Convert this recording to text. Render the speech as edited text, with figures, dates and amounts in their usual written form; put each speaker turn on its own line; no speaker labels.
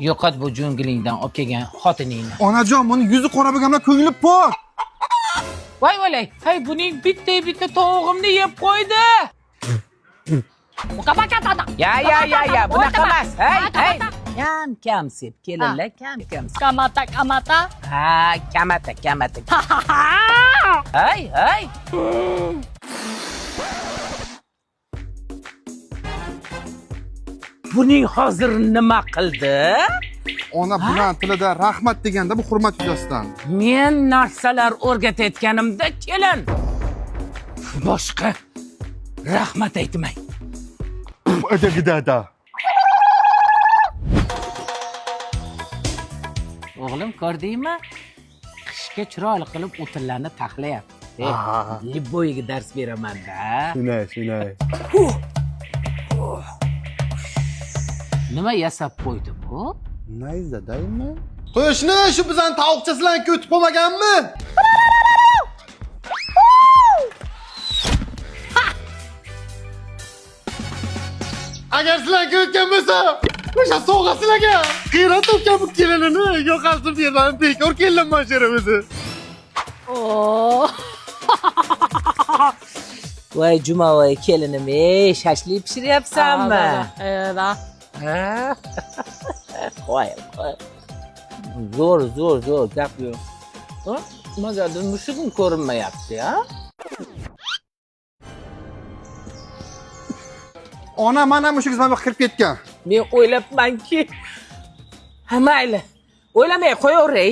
yo'qot bu junglingdan olib kelgan xotiningni.
Onajon, buni yuzi qora bo'lganlar ko'ngli pok.
Voy o'lay, hay buning bitta tovug'imni yeb qo'ydi. Ya, bunaqa emas. Hey. Kam sep, kelinlar, kam.
Kamata.
Ha, kamata. Hey. Buning hozir nima qildi?
Ona bilan tilida rahmat deganda bu hurmat yuzasidan.
Men narsalar o'rgatayotganimda kelin. Boshqa rahmat aytmang.
Adagidada.
O'g'lim ko'rdingmi? Qishga chiroyli qilib o'tinlarni taxlayapti. Libboyiga dars beraman-da.
Shunay.
Nima yasab qo'ydi bu?
Nayzadaymi? Qo'shni, shu bizani tovuqchasidan ko'tib qolmaganmi? Agar sizlar ko'tgan bo'lsa, o'sha sovg'a sizlarga qiyrat topgan bu kelinini yo'qotib berman, bekor kelinman sherimizni.
Voy Jumovoy kelinim, shashli pishiryapsanmi? Qo'y. Zo'r gap yo'q. Magadir mushugim ko'rinmayapti-ya.
Ona mana mushuk izma kirib ketgan.
Men o'ylabmanki, mayli. O'ylamay qo'yaveray.